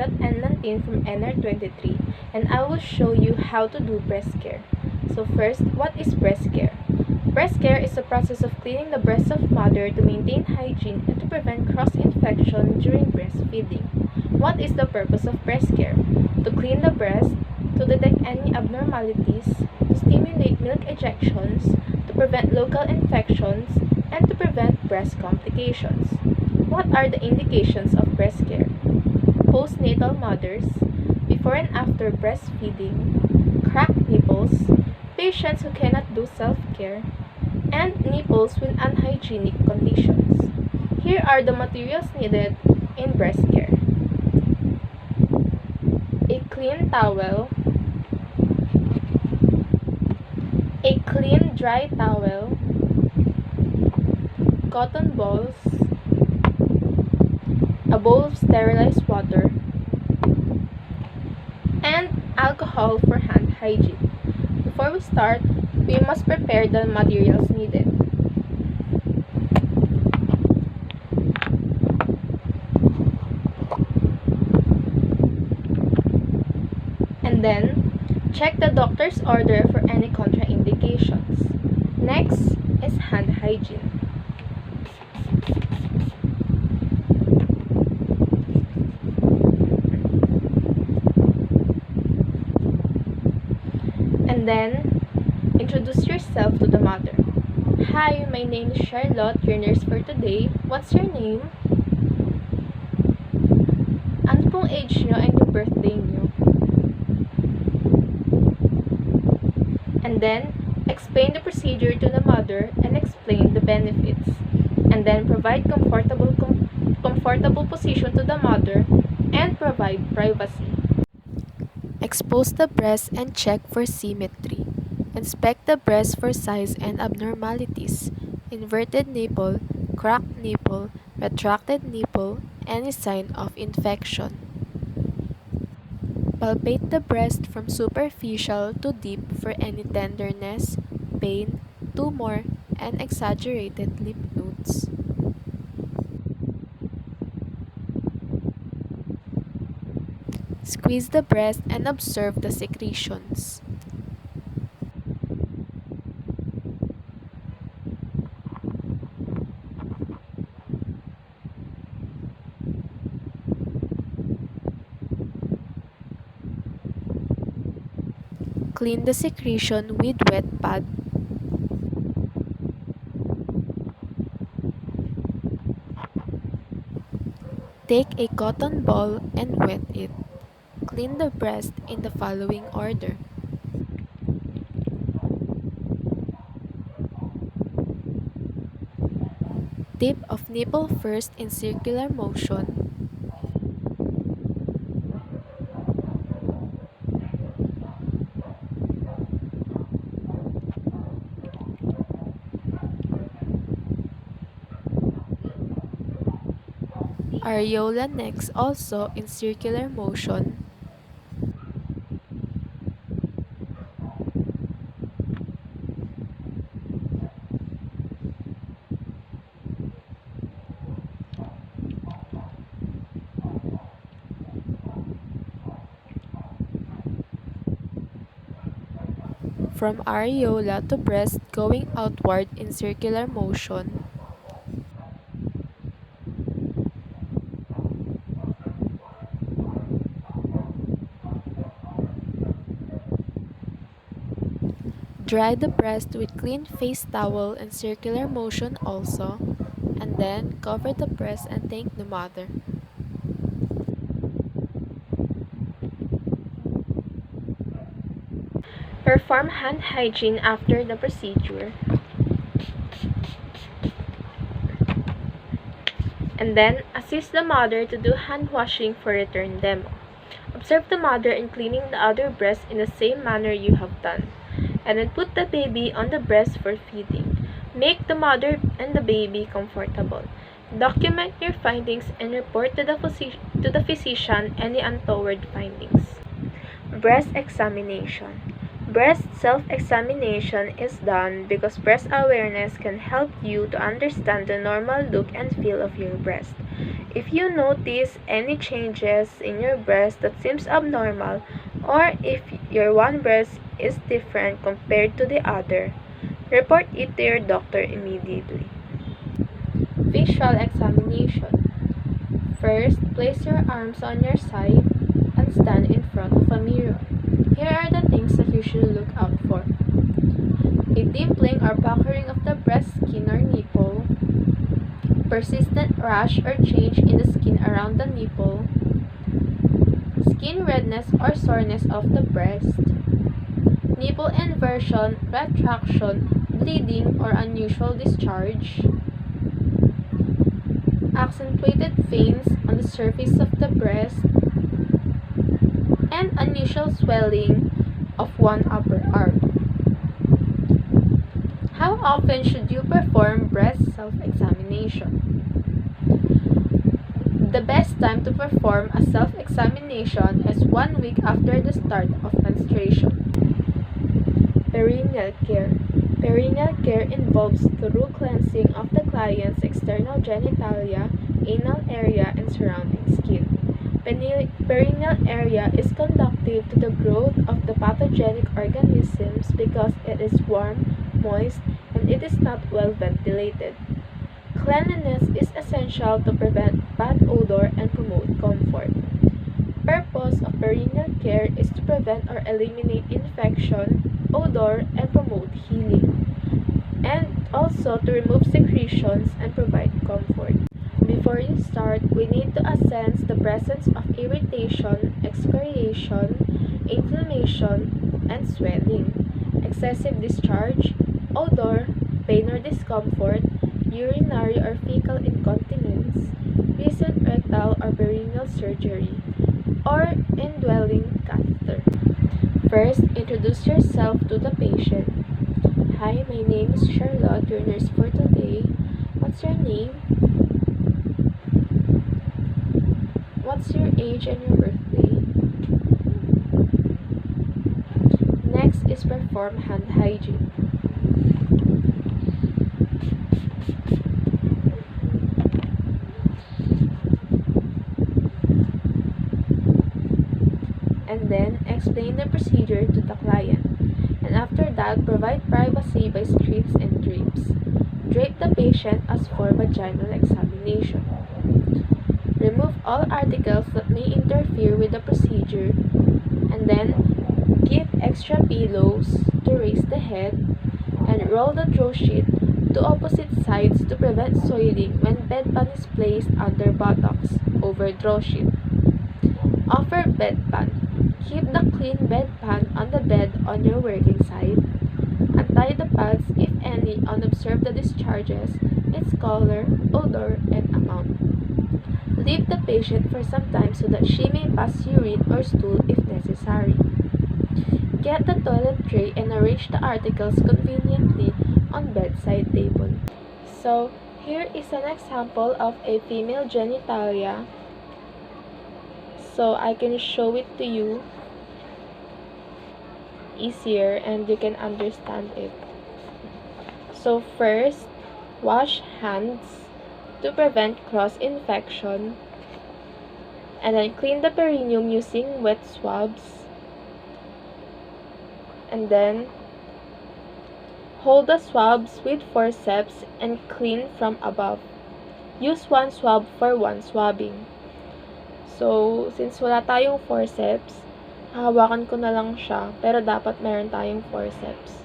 Charlotte and Lantin from NR23, and I will show you how to do breast care. So first, what is breast care? Breast care is the process of cleaning the breast of mother to maintain hygiene and to prevent cross-infection during breastfeeding. What is the purpose of breast care? To clean the breast, to detect any abnormalities, to stimulate milk ejections, to prevent local infections, and to prevent breast complications. What are the indications of breast care? Postnatal mothers, before and after breastfeeding, cracked nipples, patients who cannot do self-care, and nipples with unhygienic conditions. Here are the materials needed in breast care. A clean towel, a clean dry towel, cotton balls, a bowl of sterilized water, and alcohol for hand hygiene. Before we start, we must prepare the materials needed. And then, check the doctor's order for any contraindications. Next is hand hygiene. And then, introduce yourself to the mother. Hi, my name is Charlotte, your nurse for today. What's your name? Ano pong age nyo and yung birthday nyo? And then, explain the procedure to the mother and explain the benefits. And then, provide comfortable position to the mother and provide privacy. Expose the breast and check for symmetry. Inspect the breast for size and abnormalities, inverted nipple, cracked nipple, retracted nipple, any sign of infection. Palpate the breast from superficial to deep for any tenderness, pain, tumor, and exaggerated lymph nodes. Squeeze the breast and observe the secretions. Clean the secretion with wet pad. Take a cotton ball and wet it. Clean the breast in the following order. Tip of nipple first in circular motion. Areola next also in circular motion. From areola to breast going outward in circular motion. Dry the breast with clean face towel in circular motion also, and then cover the breast and thank the mother. Perform hand hygiene after the procedure. And then, assist the mother to do hand washing for return demo. Observe the mother in cleaning the other breast in the same manner you have done. And then put the baby on the breast for feeding. Make the mother and the baby comfortable. Document your findings and report to the physician any untoward findings. Breast examination. Breast self-examination is done because breast awareness can help you to understand the normal look and feel of your breast. If you notice any changes in your breast that seems abnormal, or if your one breast is different compared to the other, report it to your doctor immediately. Visual examination. First, place your arms on your side and stand in front of a mirror. Here are the things that you should look out for: a dimpling or puckering of the breast skin or nipple, persistent rash or change in the skin around the nipple, skin redness or soreness of the breast, nipple inversion, retraction, bleeding or unusual discharge, accentuated veins on the surface of the breast, and unusual swelling of one upper arm. How often should you perform breast self-examination? The best time to perform a self-examination is 1 week after the start of menstruation. Perineal care. Perineal care involves thorough cleansing of the client's external genitalia, anal area, and surrounding skin. Perineal area is conducive to the growth of the pathogenic organisms because it is warm, moist, and it is not well ventilated. Cleanliness is essential to prevent bad odor and promote comfort. Purpose of perineal care is to prevent or eliminate infection, odor, and promote healing, and also to remove secretions and provide comfort. Before you start, we need to assess the presence of irritation, excoriation, inflammation, and swelling, excessive discharge, odor, pain or discomfort, urinary or fecal incontinence, recent rectal or perineal surgery, or indwelling catheter. First, introduce yourself to the patient. Hi, my name is Charlotte, your nurse for today. What's your name? What's your age and your birthday? Next is perform hand hygiene. And then explain the procedure to the client. And after that, provide privacy by strips and drapes. Drape the patient as for vaginal examination. Remove all articles that may interfere with the procedure, and then give extra pillows to raise the head, and roll the draw sheet to opposite sides to prevent soiling when bedpan is placed under buttocks over draw sheet. Offer bedpan. Keep the clean bedpan on the bed on your working side. Untie the pads, if any, and observe the discharges, its color, odor, and amount. Leave the patient for some time so that she may pass urine or stool if necessary. Get the toilet tray and arrange the articles conveniently on bedside table. So, here is an example of a female genitalia. So, I can show it to you easier and you can understand it. So, first, wash hands to prevent cross-infection, and then clean the perineum using wet swabs, and then hold the swabs with forceps and clean from above. Use one swab for one swabbing. So, since wala tayong forceps, hahawakan ko na lang siya, pero dapat meron tayong forceps.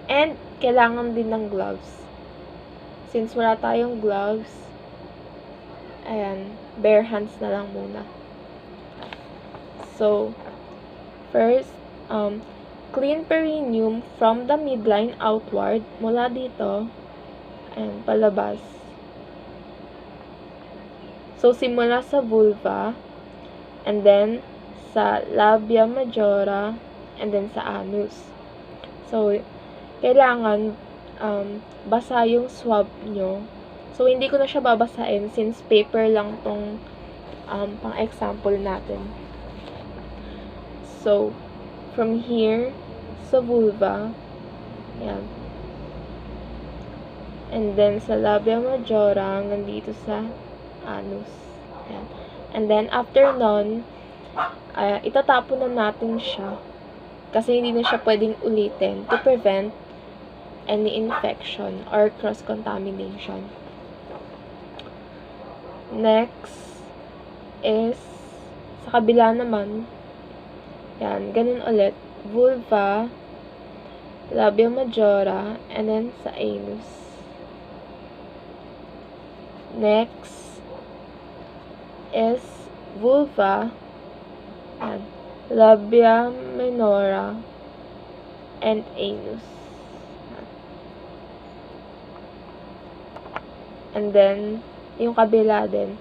And, kailangan din ng gloves. Since wala tayong gloves, ayan, bare hands na lang muna. So, first, clean perineum from the midline outward, mula dito, and palabas. So, simula sa vulva, and then, sa labia majora, and then sa anus. So, kailangan, basa yung swab nyo. So, hindi ko na siya babasain since paper lang tong pang-example natin. So, from here sa vulva. Yan. And then, sa labia majora, hanggang dito sa anus. Yan. And then, after nun, itatapon na natin siya. Kasi hindi na siya pwedeng ulitin to prevent any infection or cross-contamination. Next is, sa kabila naman, yan, ganun ulit, vulva, labia majora, and then sa anus. Next is vulva, yan, labia minora, and anus. And then, yung kabila din,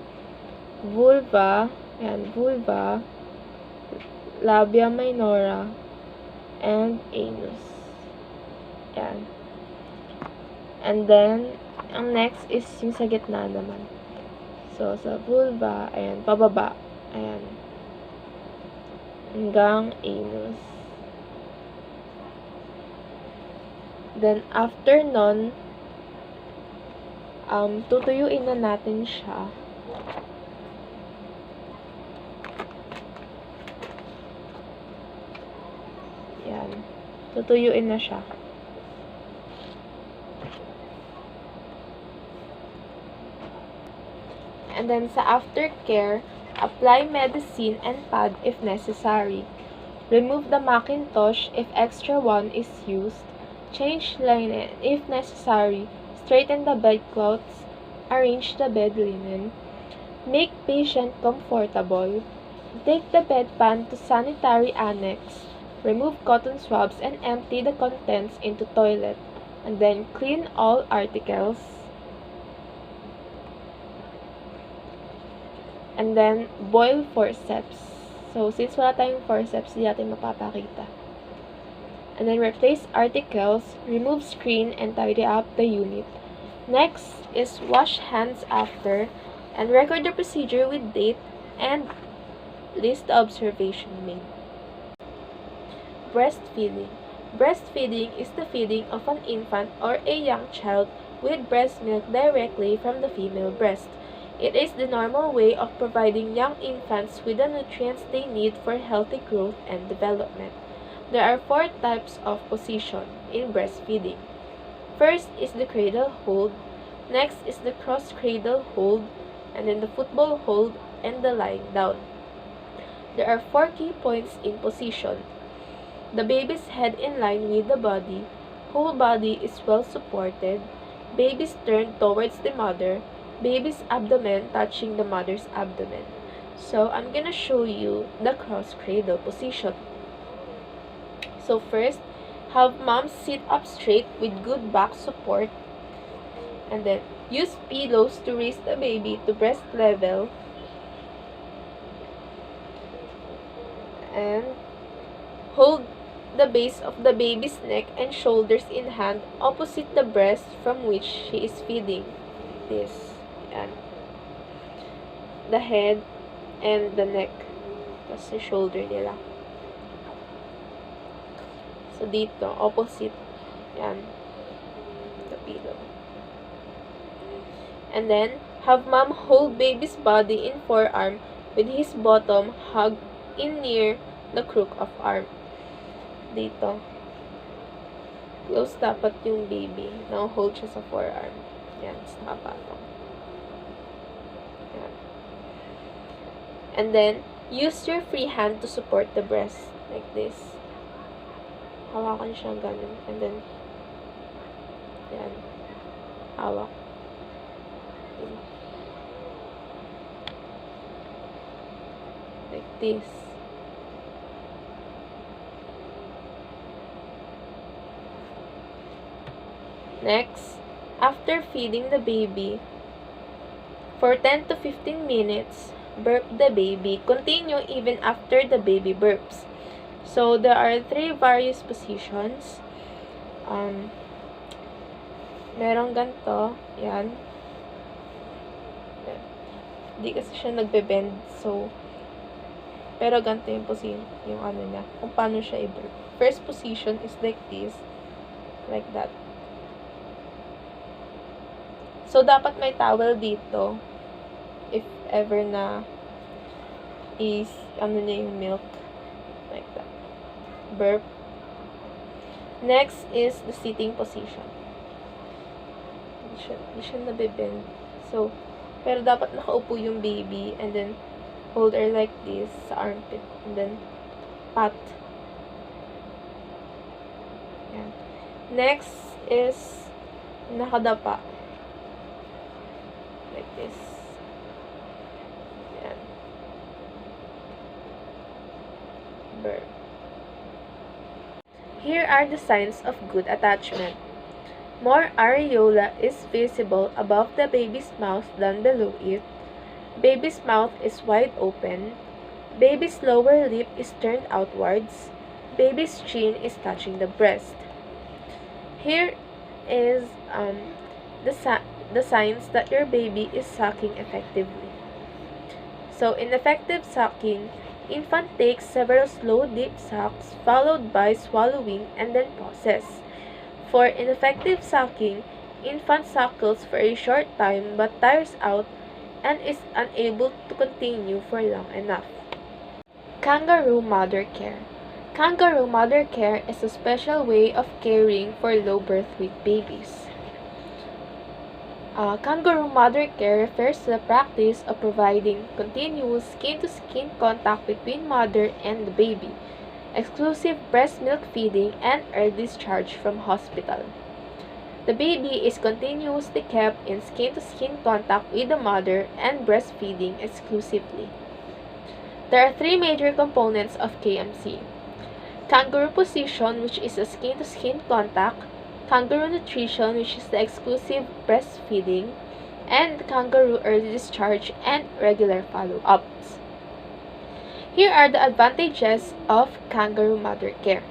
vulva, yan, vulva, labia minora, and anus. Yan. And then, ang next is yung sa gitna naman. So, sa vulva, ayan, pababa, ayan, hanggang anus. Then, after nun, tutuyuin na natin siya. Yan. Tutuyuin na siya. And then, sa aftercare, apply medicine and pad if necessary. Remove the Macintosh if extra one is used. Change linen if necessary. Straighten the bedclothes. Arrange the bed linen. Make patient comfortable. Take the bedpan to sanitary annex. Remove cotton swabs and empty the contents into toilet. And then clean all articles. And then boil forceps. So, since wala tayong forceps, hindi natin mapapakita. And then replace articles, remove screen, and tidy up the unit. Next is wash hands after, and record the procedure with date, and list the observation made. Breastfeeding. Breastfeeding is the feeding of an infant or a young child with breast milk directly from the female breast. It is the normal way of providing young infants with the nutrients they need for healthy growth and development. There are 4 types of position in breastfeeding. First is the cradle hold, next is the cross cradle hold, and then the football hold, and the lying down. There are 4 key points in position. The baby's head in line with the body, whole body is well supported, baby's turned towards the mother, baby's abdomen touching the mother's abdomen. So, I'm gonna show you the cross cradle position. So, first, have mom sit up straight with good back support. And then, use pillows to raise the baby to breast level. And hold the base of the baby's neck and shoulders in hand opposite the breast from which she is feeding. This. Yan. The head and the neck. Tapos yung shoulder nila. So, dito, opposite. Yan. The pillow. And then, have mom hold baby's body in forearm with his bottom hugged in near the crook of arm. Dito. Close dapat yung baby. Now, hold siya sa forearm. Yan. Nakapatong. Yan. And then, use your free hand to support the breast. Like this. Hawakan siya ganun. And then, yan. Hawak. Like this. Next, after feeding the baby, for 10 to 15 minutes, burp the baby. Continue even after the baby burps. So, there are 3 various positions. Merong ganito. Yan. Hindi kasi siya nagbe-bend. So, Pero ganito yung ano niya, kung paano siya i-birth. First position is like this, like that. So, dapat may towel dito, if ever na is, ano niya yung milk, like that. Burp. Next is the sitting position. Hindi siya nabibend. So, pero dapat nakaupo yung baby, and then, hold her like this sa armpit, and then, pat. Yan. Next is, nakadapa. Like this. Yan. Burp. Here are the signs of good attachment. More areola is visible above the baby's mouth than below it. Baby's mouth is wide open. Baby's lower lip is turned outwards. Baby's chin is touching the breast. Here is the signs that your baby is sucking effectively. So, in effective sucking, infant takes several slow deep sucks followed by swallowing and then pauses. For ineffective sucking, infant suckles for a short time but tires out and is unable to continue for long enough. Kangaroo mother care. Kangaroo mother care is a special way of caring for low birth weight babies. Kangaroo mother care refers to the practice of providing continuous skin-to-skin contact between mother and the baby, exclusive breast milk feeding, and early discharge from hospital. The baby is continuously kept in skin-to-skin contact with the mother and breastfeeding exclusively. There are three major components of KMC. Kangaroo position, which is a skin-to-skin contact, kangaroo nutrition, which is the exclusive breastfeeding, and kangaroo early discharge and regular follow-ups. Here are the advantages of kangaroo mother care.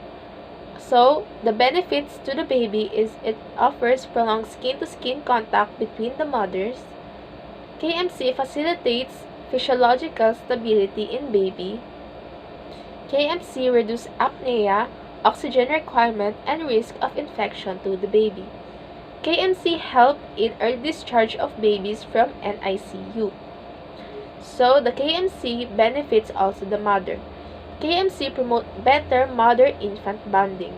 So, the benefits to the baby is it offers prolonged skin-to-skin contact between the mothers. KMC facilitates physiological stability in baby. KMC reduces apnea, oxygen requirement, and risk of infection to the baby. KMC help in early discharge of babies from NICU. So, the KMC benefits also the mother. KMC promote better mother-infant bonding.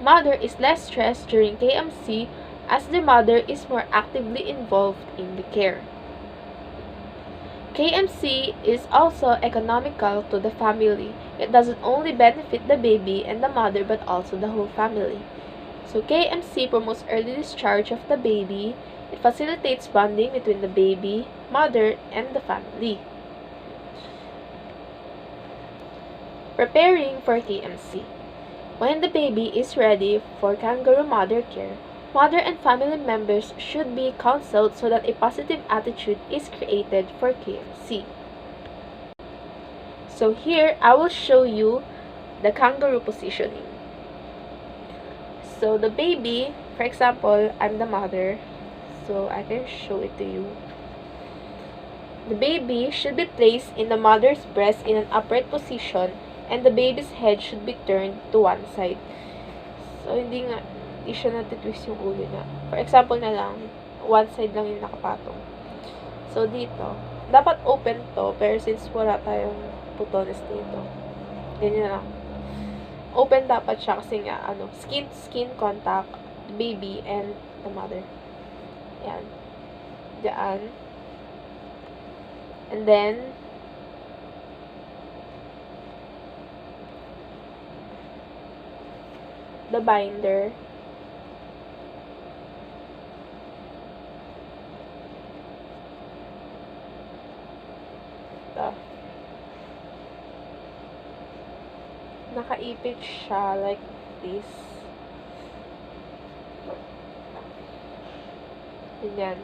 Mother is less stressed during KMC as the mother is more actively involved in the care. KMC is also economical to the family. It doesn't only benefit the baby and the mother but also the whole family. So KMC promotes early discharge of the baby. It facilitates bonding between the baby, mother, and the family. Preparing for KMC. When the baby is ready for kangaroo mother care, mother and family members should be counseled so that a positive attitude is created for KMC. So here, I will show you the kangaroo positioning. So the baby, for example, I'm the mother, so I can show it to you. The baby should be placed in the mother's breast in an upright position, and the baby's head should be turned to one side. So, hindi siya natitwist yung ulo niya. For example na lang, one side lang yung nakapatong. So, dito, dapat open to, pero since wala tayong putones dito, ganyan lang. Open dapat siya kasi nga, skin-to-skin contact, the baby and the mother. Yan. Diyan. And then, the binder. Ito. Nakaipit siya like this. Ganyan.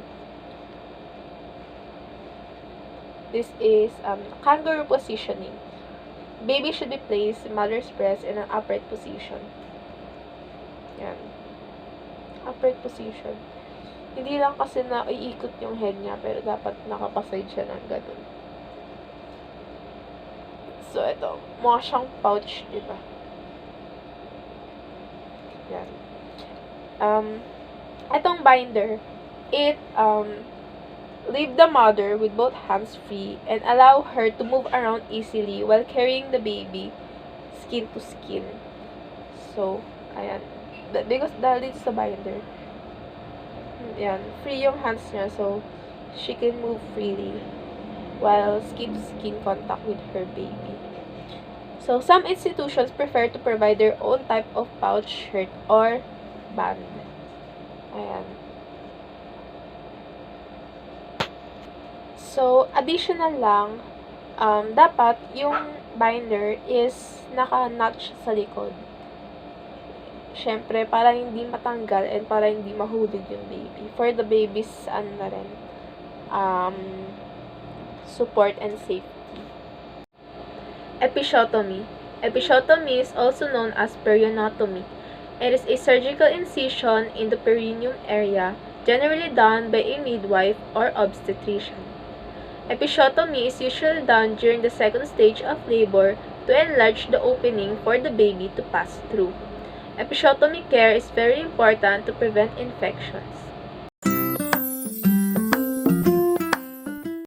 This is kangaroo positioning. Baby should be placed in mother's breast in an upright position. Yan. Upright position. Hindi lang kasi na iikot yung head niya, pero dapat nakapaside siya ng ganun. So, ito. Mukha siyang pouch, diba? Yan. Itong binder, it, leave the mother with both hands free and allow her to move around easily while carrying the baby skin to skin. So, ayan. Because dahil dito sa binder, yan, free yung hands niya, so she can move freely while keep skin contact with her baby. So, some institutions prefer to provide their own type of pouch, shirt, or band. Ayan. So, additional lang, dapat yung binder is naka-notch sa likod. Siyempre, para hindi matanggal and para hindi mahulog yung baby. For the baby's, na rin, support and safety. Episiotomy. Episiotomy is also known as perineotomy. It is a surgical incision in the perineum area, generally done by a midwife or obstetrician. Episiotomy is usually done during the second stage of labor to enlarge the opening for the baby to pass through. Episiotomy care is very important to prevent infections.